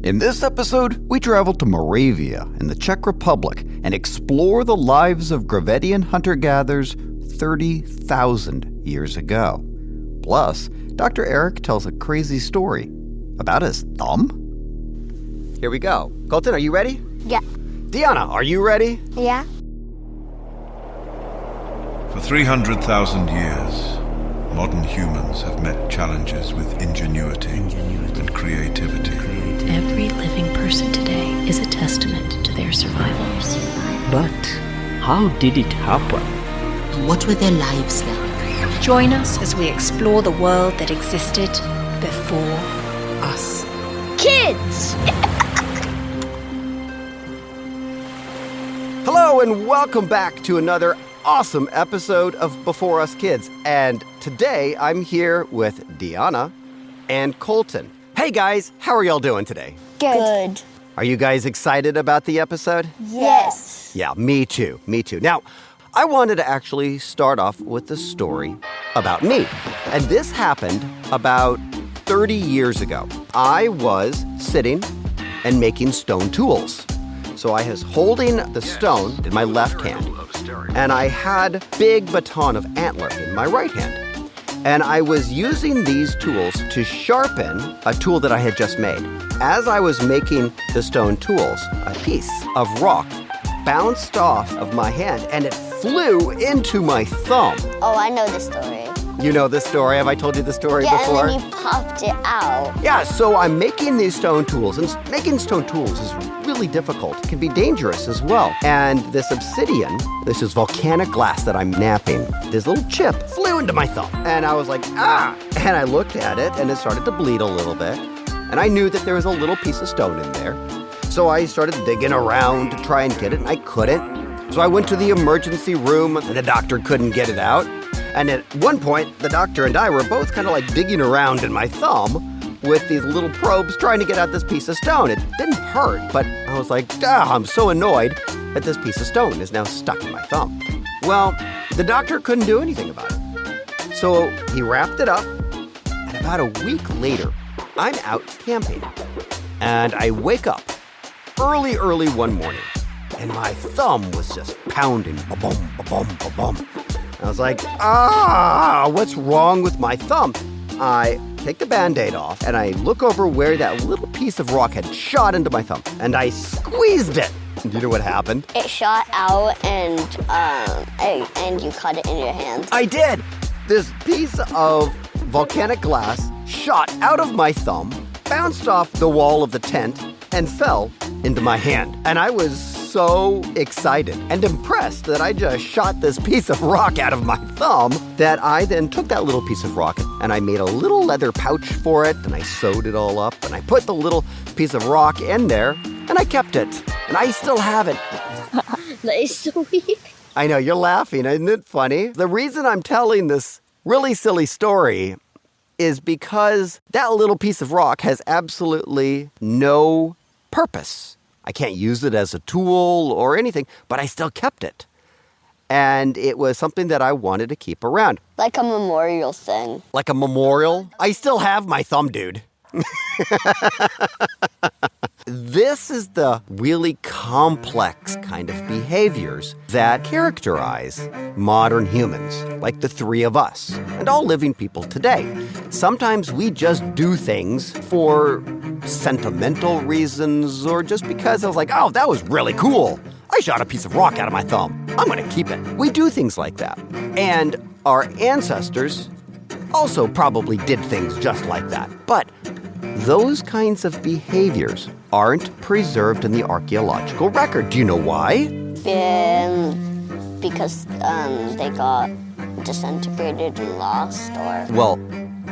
In this episode, we travel to Moravia in the Czech Republic and explore the lives of Gravettian hunter-gatherers 30,000 years ago. Plus, Dr. Eric tells a crazy story about his thumb. Here we go. Colton, are you ready? Yeah. Deanna, are you ready? Yeah. For 300,000 years, modern humans have met challenges with ingenuity and creativity. Every living person today is a testament to their survival. But how did it happen? What were their lives like? Join us as we explore the world that existed before us. Kids! Hello and welcome back to another awesome episode of Before Us Kids. And today I'm here with Deanna and Colton. Hey guys, how are y'all doing today? Good. Are you guys excited about the episode? Yes. Yeah, me too. Now, I wanted to actually start off with a story about me. And this happened about 30 years ago. I was sitting and making stone tools. So I was holding the stone in my left hand, and I had a big baton of antler in my right hand. And I was using these tools to sharpen a tool that I had just made. As I was making the stone tools, a piece of rock bounced off of my hand, and it flew into my thumb. Oh, I know the story. You know this story? Have I told you the story before? Yeah, and then you popped it out. Yeah, so I'm making these stone tools, and making stone tools is really difficult. It can be dangerous as well. And this obsidian, this is volcanic glass that I'm napping, this little chip flew into my thumb. And I was like, ah! And I looked at it, and it started to bleed a little bit. And I knew that there was a little piece of stone in there. So I started digging around to try and get it, and I couldn't. So I went to the emergency room, and the doctor couldn't get it out. And at one point, the doctor and I were both kind of like digging around in my thumb with these little probes trying to get out this piece of stone. It didn't hurt, but I was like, I'm so annoyed that this piece of stone is now stuck in my thumb. Well, the doctor couldn't do anything about it. So he wrapped it up, and about a week later, I'm out camping. And I wake up early one morning, and my thumb was just pounding, ba-bum, ba-bum, ba-bum. I was like, what's wrong with my thumb? I take the Band-Aid off, and I look over where that little piece of rock had shot into my thumb, and I squeezed it. Do you know what happened? It shot out, and you caught it in your hand. I did. This piece of volcanic glass shot out of my thumb, bounced off the wall of the tent, and fell into my hand. And I was so excited and impressed that I just shot this piece of rock out of my thumb that I then took that little piece of rock and I made a little leather pouch for it, and I sewed it all up, and I put the little piece of rock in there, and I kept it. And I still have it. That is so weird. I know, you're laughing. Isn't it funny? The reason I'm telling this really silly story is because that little piece of rock has absolutely no purpose. I can't use it as a tool or anything, but I still kept it. And it was something that I wanted to keep around. Like a memorial thing. Like a memorial? I still have my thumb, dude. This is the really complex kind of behaviors that characterize modern humans, like the three of us, and all living people today. Sometimes we just do things for sentimental reasons, or just because I was like, that was really cool. I shot a piece of rock out of my thumb. I'm going to keep it. We do things like that. And our ancestors also probably did things just like that. But those kinds of behaviors aren't preserved in the archaeological record. Do you know why? Because they got disintegrated and lost, or... Well,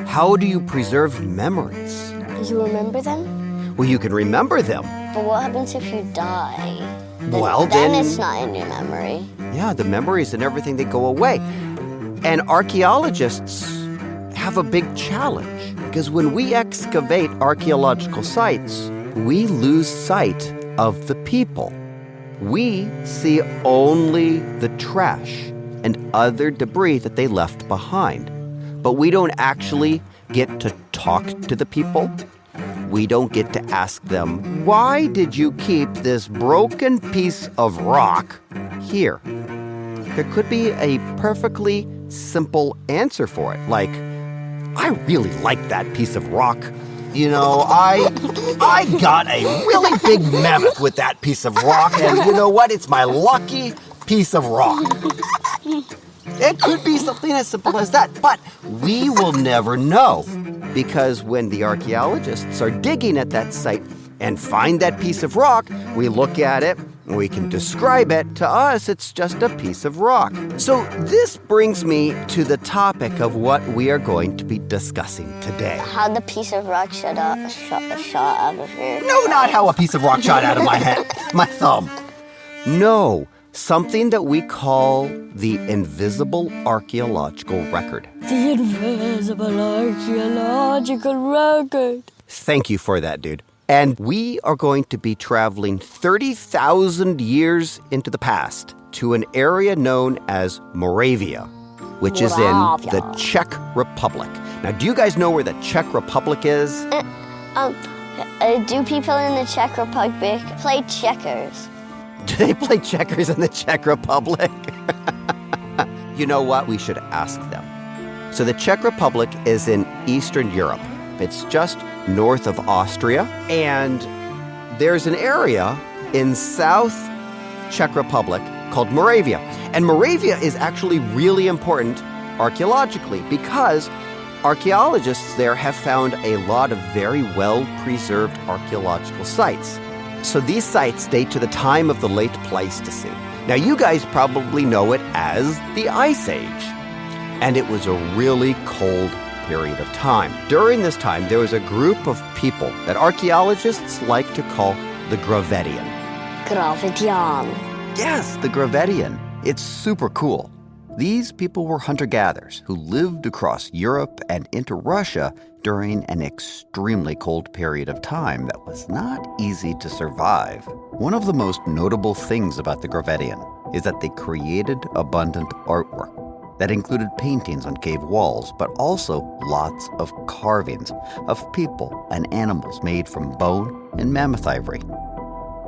how do you preserve memories? You remember them? Well, you can remember them. But what happens if you die? Then it's not in your memory. Yeah, the memories and everything, they go away. And archaeologists have a big challenge, because when we excavate archaeological sites, we lose sight of the people. We see only the trash and other debris that they left behind. But we don't actually get to talk to the people. We don't get to ask them, why did you keep this broken piece of rock here? There could be a perfectly simple answer for it, like, I really like that piece of rock. You know, I got a really big mammoth with that piece of rock, and you know what? It's my lucky piece of rock. It could be something as simple as that, but we will never know, because when the archaeologists are digging at that site and find that piece of rock, we look at it, we can describe it. To us, it's just a piece of rock. So this brings me to the topic of what we are going to be discussing today. How the piece of rock shot out of here. No, not how a piece of rock shot out of my head, my thumb. No, something that we call the invisible archaeological record. The invisible archaeological record. Thank you for that, dude. And we are going to be traveling 30,000 years into the past to an area known as Moravia, which is in the Czech Republic. Now, do you guys know where the Czech Republic is? Do people in the Czech Republic play checkers? Do they play checkers in the Czech Republic? You know what? We should ask them. So the Czech Republic is in Eastern Europe. It's just north of Austria, and there's an area in South Czech Republic called Moravia. And Moravia is actually really important archaeologically because archaeologists there have found a lot of very well-preserved archaeological sites. So these sites date to the time of the late Pleistocene. Now, you guys probably know it as the Ice Age, and it was a really cold period of time. During this time, there was a group of people that archaeologists like to call the Gravettian. Gravettian. Yes, the Gravettian. It's super cool. These people were hunter-gatherers who lived across Europe and into Russia during an extremely cold period of time that was not easy to survive. One of the most notable things about the Gravettian is that they created abundant artwork that included paintings on cave walls, but also lots of carvings of people and animals made from bone and mammoth ivory.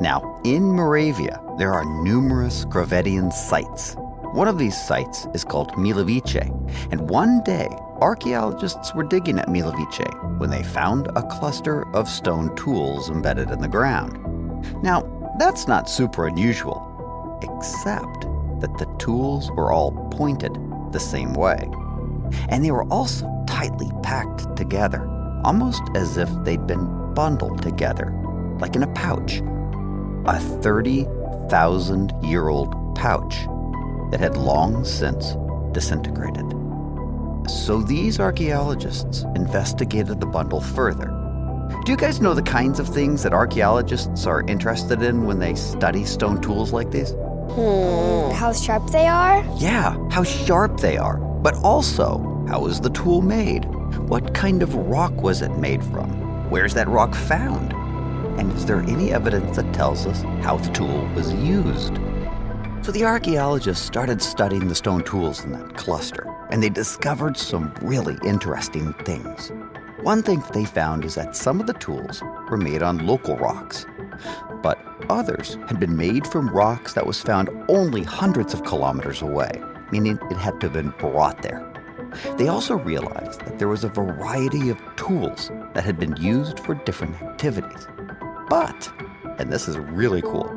Now, in Moravia, there are numerous Gravettian sites. One of these sites is called Milovice, and one day, archaeologists were digging at Milovice when they found a cluster of stone tools embedded in the ground. Now, that's not super unusual, except that the tools were all pointed the same way. And they were also tightly packed together, almost as if they'd been bundled together, like in a pouch. A 30,000-year-old pouch that had long since disintegrated. So these archaeologists investigated the bundle further. Do you guys know the kinds of things that archaeologists are interested in when they study stone tools like these? How sharp they are? Yeah, how sharp they are. But also, how was the tool made? What kind of rock was it made from? Where's that rock found? And is there any evidence that tells us how the tool was used? So the archaeologists started studying the stone tools in that cluster, and they discovered some really interesting things. One thing they found is that some of the tools were made on local rocks, but others had been made from rocks that was found only hundreds of kilometers away, meaning it had to have been brought there. They also realized that there was a variety of tools that had been used for different activities. But, and this is really cool,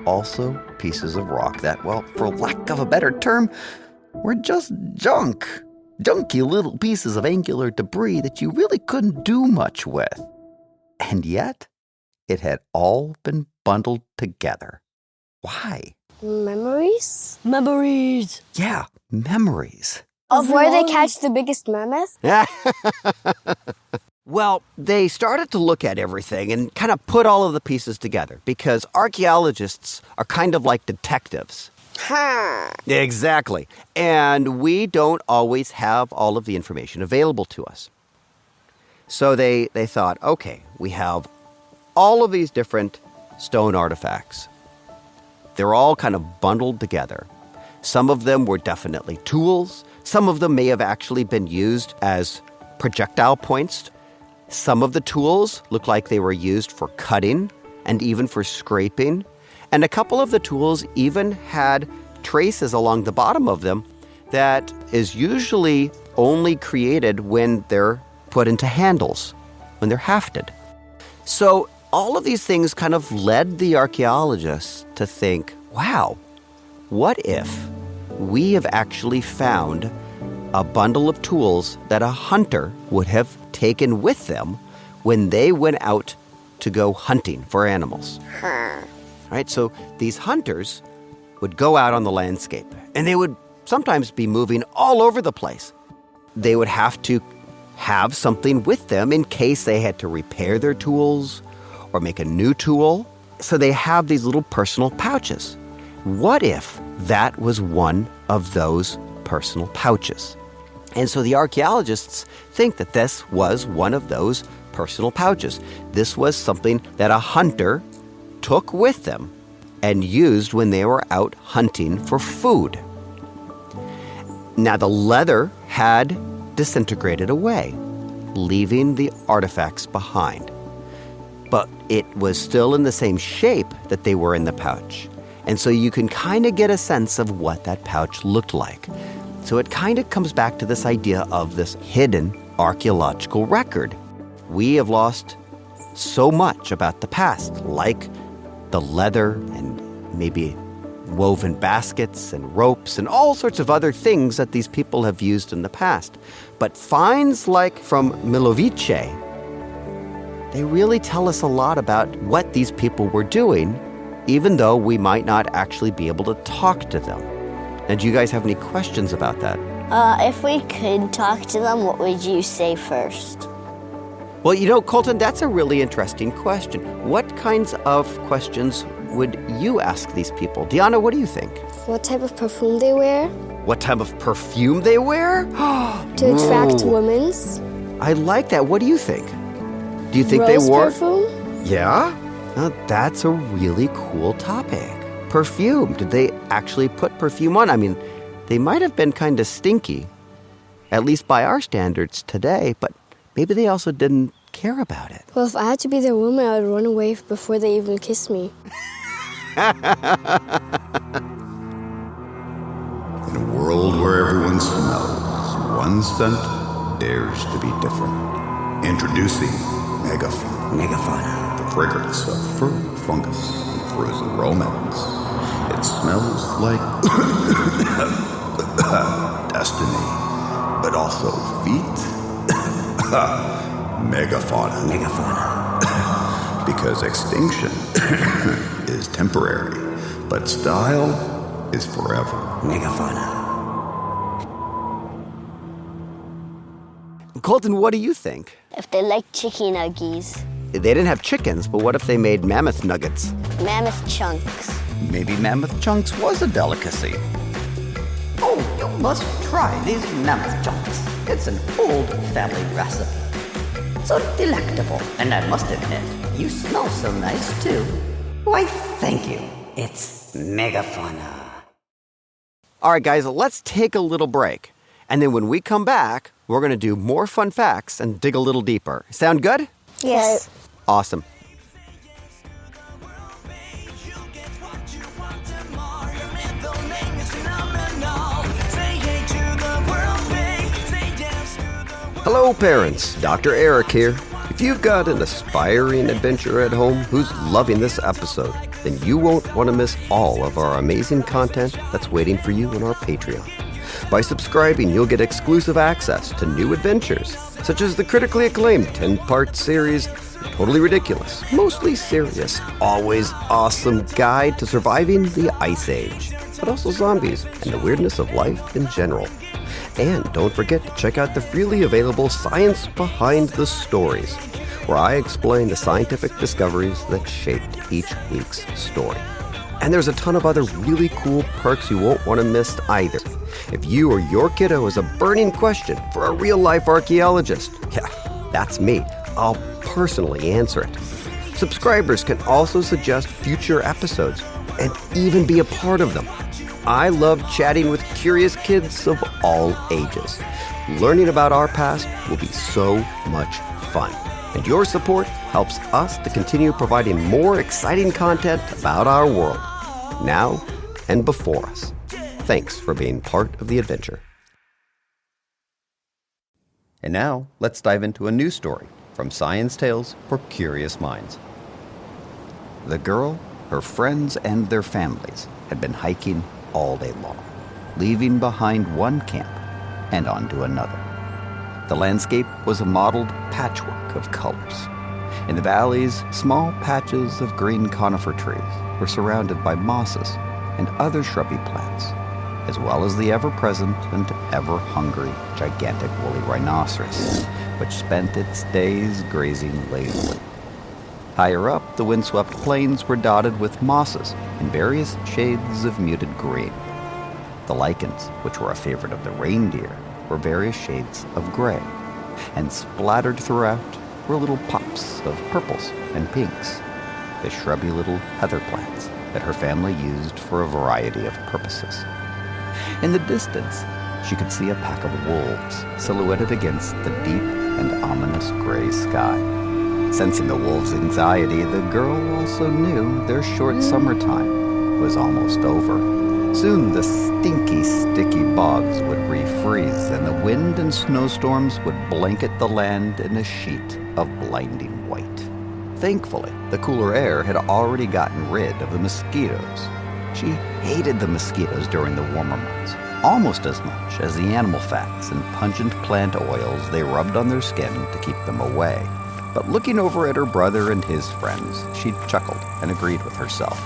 also pieces of rock that, well, for lack of a better term, were just junk. Junky little pieces of angular debris that you really couldn't do much with. And yet, it had all been bundled together. Why? Memories? Memories. Yeah, memories. Of where they catch the biggest mammoth? Well, they started to look at everything and kind of put all of the pieces together because archaeologists are kind of like detectives. Exactly. And we don't always have all of the information available to us. So they thought, okay, we have all of these different stone artifacts. They're all kind of bundled together. Some of them were definitely tools. Some of them may have actually been used as projectile points. Some of the tools look like they were used for cutting and even for scraping. And a couple of the tools even had traces along the bottom of them that is usually only created when they're put into handles, when they're hafted. So all of these things kind of led the archaeologists to think, wow, what if we have actually found a bundle of tools that a hunter would have taken with them when they went out to go hunting for animals? Right? So these hunters would go out on the landscape, and they would sometimes be moving all over the place. They would have to have something with them in case they had to repair their tools or make a new tool. So they have these little personal pouches. What if that was one of those personal pouches? And so the archaeologists think that this was one of those personal pouches. This was something that a hunter took with them and used when they were out hunting for food. Now, the leather had disintegrated away, leaving the artifacts behind. But it was still in the same shape that they were in the pouch. And so you can kind of get a sense of what that pouch looked like. So it kind of comes back to this idea of this hidden archaeological record. We have lost so much about the past, like the leather and maybe woven baskets and ropes and all sorts of other things that these people have used in the past. But finds like from Milovice, they really tell us a lot about what these people were doing, even though we might not actually be able to talk to them. Now, do you guys have any questions about that? If we could talk to them, what would you say first? Well, you know, Colton, that's a really interesting question. What kinds of questions would you ask these people? Deanna, what do you think? What type of perfume they wear? What type of perfume they wear? To attract women's? I like that. What do you think? Do you think Rose they wore... perfume? Yeah? Now, that's a really cool topic. Perfume. Did they actually put perfume on? I mean, they might have been kind of stinky, at least by our standards today, but maybe they also didn't care about it. Well, if I had to be their woman, I would run away before they even kiss me. In a world where everyone smells, one scent dares to be different. Introducing Megafauna. The fragrance of fur, fungus, and frozen romance. It smells like destiny, but also feet. Megafauna. Because extinction is temporary, but style is forever. Megafauna. Colton, what do you think? If they like chicken nuggies, They didn't have chickens, but what if they made mammoth nuggets? mammoth chunks. Maybe mammoth chunks was a delicacy. Oh, you must try these mammoth chunks. It's an old family recipe. So delectable, and I must admit, you smell so nice too. Why, thank you. It's megafauna. All right, guys, let's take a little break. And then when we come back, we're going to do more fun facts and dig a little deeper. Sound good? Yes. Awesome. Hello, parents. Dr. Eric here. If you've got an aspiring adventurer at home who's loving this episode, then you won't want to miss all of our amazing content that's waiting for you on our Patreon. By subscribing, you'll get exclusive access to new adventures, such as the critically acclaimed 10-part series, Totally Ridiculous, Mostly Serious, Always Awesome Guide to Surviving the Ice Age, but also zombies and the weirdness of life in general. And don't forget to check out the freely available Science Behind the Stories, where I explain the scientific discoveries that shaped each week's story. And there's a ton of other really cool perks you won't want to miss either. If you or your kiddo has a burning question for a real-life archaeologist, yeah, that's me. I'll personally answer it. Subscribers can also suggest future episodes and even be a part of them. I love chatting with curious kids of all ages. Learning about our past will be so much fun. And your support helps us to continue providing more exciting content about our world, now and before us. Thanks for being part of the adventure. And now, let's dive into a new story from Science Tales for Curious Minds. The girl, her friends, and their families had been hiking all day long, leaving behind one camp and onto another. The landscape was a mottled patchwork of colors. In the valleys, small patches of green conifer trees were surrounded by mosses and other shrubby plants, as well as the ever-present and ever-hungry gigantic woolly rhinoceros, which spent its days grazing lazily. Higher up, the windswept plains were dotted with mosses in various shades of muted green. The lichens, which were a favorite of the reindeer, were various shades of gray, and splattered throughout were little pops of purples and pinks, the shrubby little heather plants that her family used for a variety of purposes. In the distance, she could see a pack of wolves silhouetted against the deep and ominous gray sky. Sensing the wolves' anxiety, the girl also knew their short summertime was almost over. Soon the stinky, sticky bogs would refreeze, and the wind and snowstorms would blanket the land in a sheet of blinding white. Thankfully, the cooler air had already gotten rid of the mosquitoes. She hated the mosquitoes during the warmer months, almost as much as the animal fats and pungent plant oils they rubbed on their skin to keep them away. But looking over at her brother and his friends, she chuckled and agreed with herself.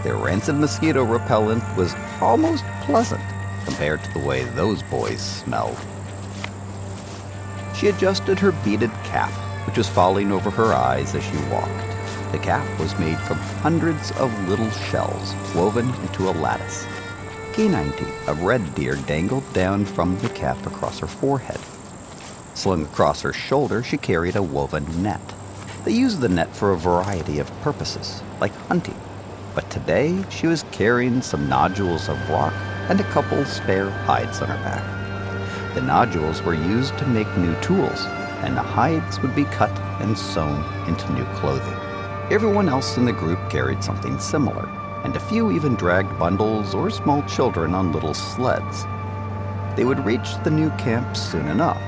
Their rancid mosquito repellent was almost pleasant compared to the way those boys smelled. She adjusted her beaded cap, which was falling over her eyes as she walked. The cap was made from hundreds of little shells woven into a lattice. Canine teeth of red deer dangled down from the cap across her forehead. Slung across her shoulder, she carried a woven net. They used the net for a variety of purposes, like hunting. But today, she was carrying some nodules of rock and a couple spare hides on her back. The nodules were used to make new tools, and the hides would be cut and sewn into new clothing. Everyone else in the group carried something similar, and a few even dragged bundles or small children on little sleds. They would reach the new camp soon enough,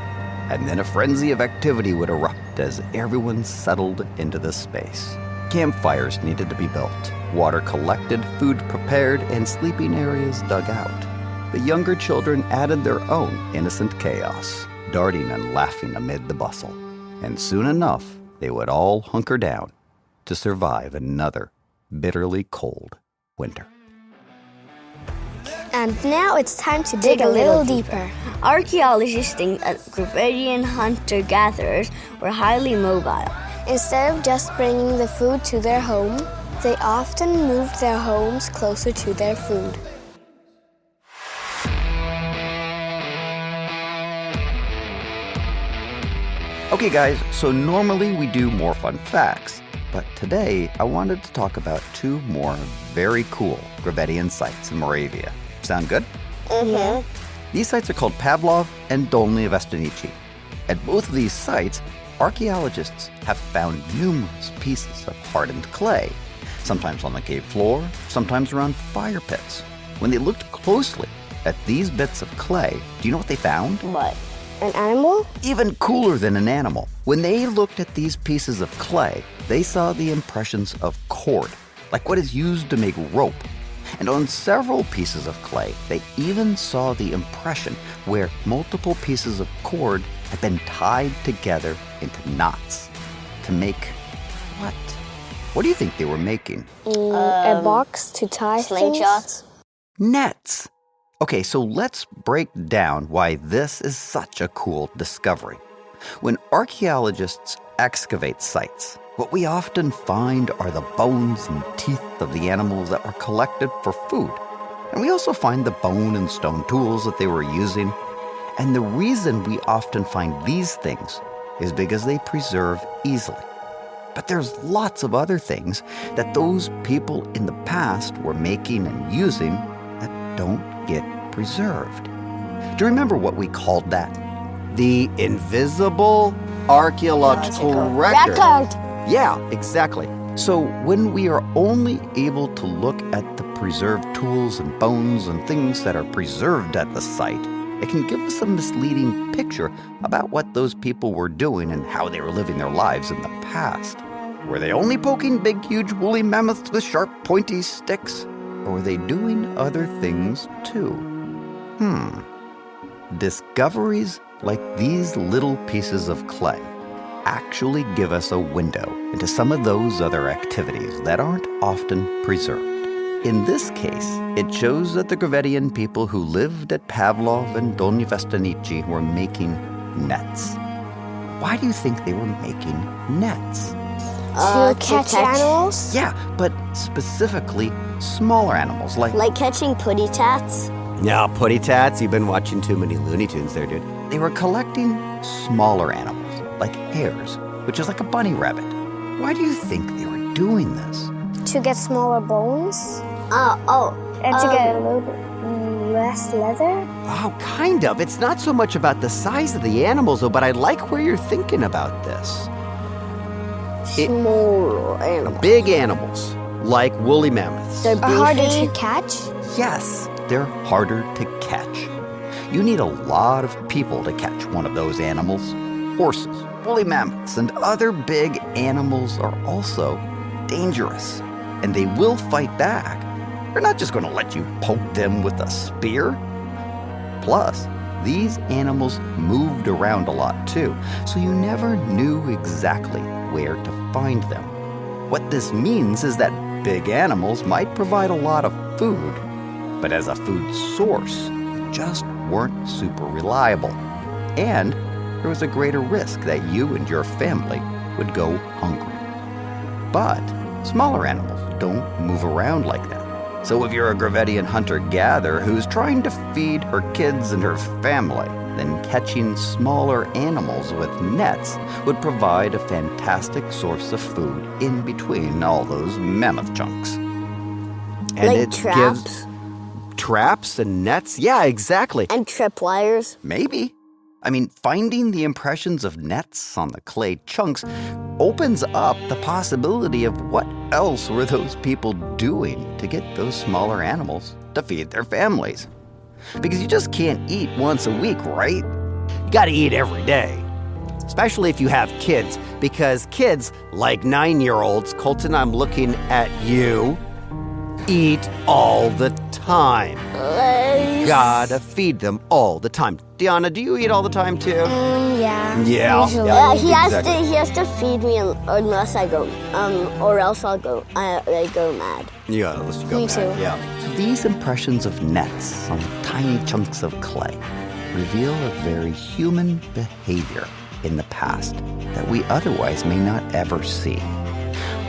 and then a frenzy of activity would erupt as everyone settled into the space. Campfires needed to be built, water collected, food prepared, and sleeping areas dug out. The younger children added their own innocent chaos, darting and laughing amid the bustle. And soon enough, they would all hunker down to survive another bitterly cold winter. And now it's time to dig a little deeper. Archaeologists think that Gravettian hunter-gatherers were highly mobile. Instead of just bringing the food to their home, they often moved their homes closer to their food. Okay guys, so normally we do more fun facts, but today I wanted to talk about two more very cool Gravettian sites in Moravia. Sound good? Mm-hmm. These sites are called Pavlov and Dolny Vestanichi. At both of these sites, archaeologists have found numerous pieces of hardened clay, sometimes on the cave floor, sometimes around fire pits. When they looked closely at these bits of clay, do you know what they found? What? An animal? Even cooler than an animal. When they looked at these pieces of clay, they saw the impressions of cord, like what is used to make rope. And on several pieces of clay, they even saw the impression where multiple pieces of cord had been tied together into knots to make what? What do you think they were making? A box to tie Slingshots? Nets. Okay, so let's break down why this is such a cool discovery. When archaeologists excavate sites, what we often find are the bones and teeth of the animals that were collected for food. And we also find the bone and stone tools that they were using. And the reason we often find these things is because they preserve easily. But there's lots of other things that those people in the past were making and using that don't get preserved. Do you remember what we called that? The invisible archaeological record. Yeah, exactly. So when we are only able to look at the preserved tools and bones and things that are preserved at the site, it can give us a misleading picture about what those people were doing and how they were living their lives in the past. Were they only poking big, huge, woolly mammoths with sharp, pointy sticks? Or were they doing other things too? Discoveries like these little pieces of clay actually give us a window into some of those other activities that aren't often preserved. In this case, it shows that the Gravettian people who lived at Pavlov and Dolní Věstonice were making nets. Why do you think they were making nets? To catch animals? Yeah, but specifically smaller animals like catching putty tats? Yeah, putty tats. You've been watching too many Looney Tunes there, dude. They were collecting smaller animals, like hares, which is like a bunny rabbit. Why do you think they were doing this? To get smaller bones? And to get a little bit less leather? Oh, kind of. It's not so much about the size of the animals, though, but I like where you're thinking about this. Smaller animals. Big animals, like woolly mammoths. They're harder to catch? Yes, they're harder to catch. You need a lot of people to catch one of those animals. Horses, woolly mammoths, and other big animals are also dangerous, and they will fight back. They're not just going to let you poke them with a spear. Plus, these animals moved around a lot too, so you never knew exactly where to find them. What this means is that big animals might provide a lot of food, but as a food source, just weren't super reliable. And there was a greater risk that you and your family would go hungry. But smaller animals don't move around like that. So if you're a Gravettian hunter-gatherer who's trying to feed her kids and her family, then catching smaller animals with nets would provide a fantastic source of food in between all those mammoth chunks. And like it traps? gives traps and nets? Yeah, exactly. And tripwires? Maybe. I mean, finding the impressions of nets on the clay chunks opens up the possibility of what else were those people doing to get those smaller animals to feed their families. Because you just can't eat once a week, right? You gotta eat every day. Especially if you have kids, because kids, like 9-year-olds, Colton, I'm looking at you, eat all the time. Gotta feed them all the time. Deanna, do you eat all the time too? Yeah. Yeah. Usually. He has to feed me unless I go, or else I go mad. Yeah, unless you go Me mad. too. Yeah. So these impressions of nets on tiny chunks of clay reveal a very human behavior in the past that we otherwise may not ever see.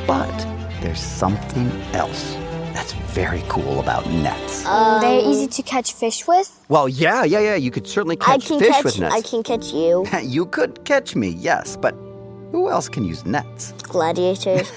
But there's something else that's very cool about nets. They're easy to catch fish with? Well, yeah. You could certainly catch fish with nets. I can catch you. You could catch me, yes, but who else can use nets? Gladiators.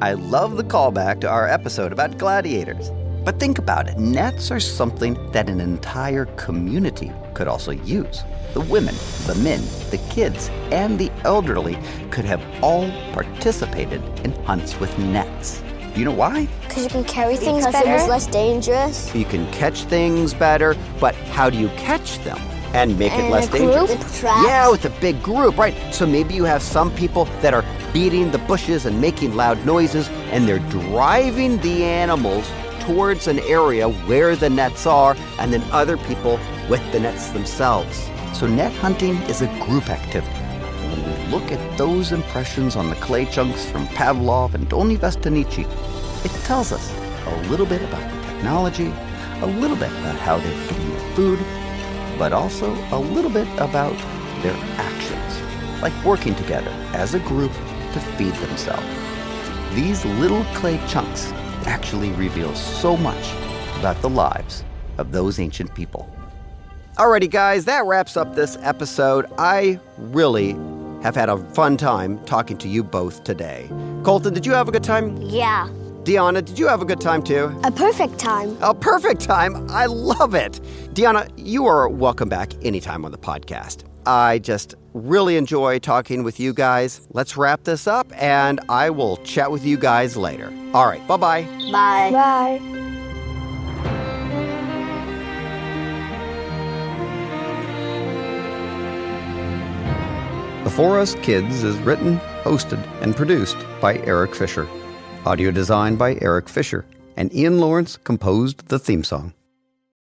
I love the callback to our episode about gladiators. But think about it. Nets are something that an entire community could also use. The women, the men, the kids, and the elderly could have all participated in hunts with nets. Do you know why? Because you can carry things Because better? it was less dangerous. You can catch things better, but how do you catch them and make it less dangerous? With traps. Yeah, with a big group, right. So maybe you have some people that are beating the bushes and making loud noises, and they're driving the animals towards an area where the nets are, and then other people with the nets themselves. So net hunting is a group activity. When we look at those impressions on the clay chunks from Pavlov and Dolní Věstonice, it tells us a little bit about the technology, a little bit about how they're getting their food, but also a little bit about their actions, like working together as a group to feed themselves. These little clay chunks actually reveal so much about the lives of those ancient people. Alrighty, guys, that wraps up this episode. I really have had a fun time talking to you both today. Colton, did you have a good time? Yeah. Deanna, did you have a good time too? A perfect time. A perfect time. I love it. Deanna, you are welcome back anytime on the podcast. I just really enjoy talking with you guys. Let's wrap this up, and I will chat with you guys later. All right, bye-bye. Bye. Bye. Before Us Kids is written, hosted, and produced by Eric Fisher. Audio design by Eric Fisher. And Ian Lawrence composed the theme song.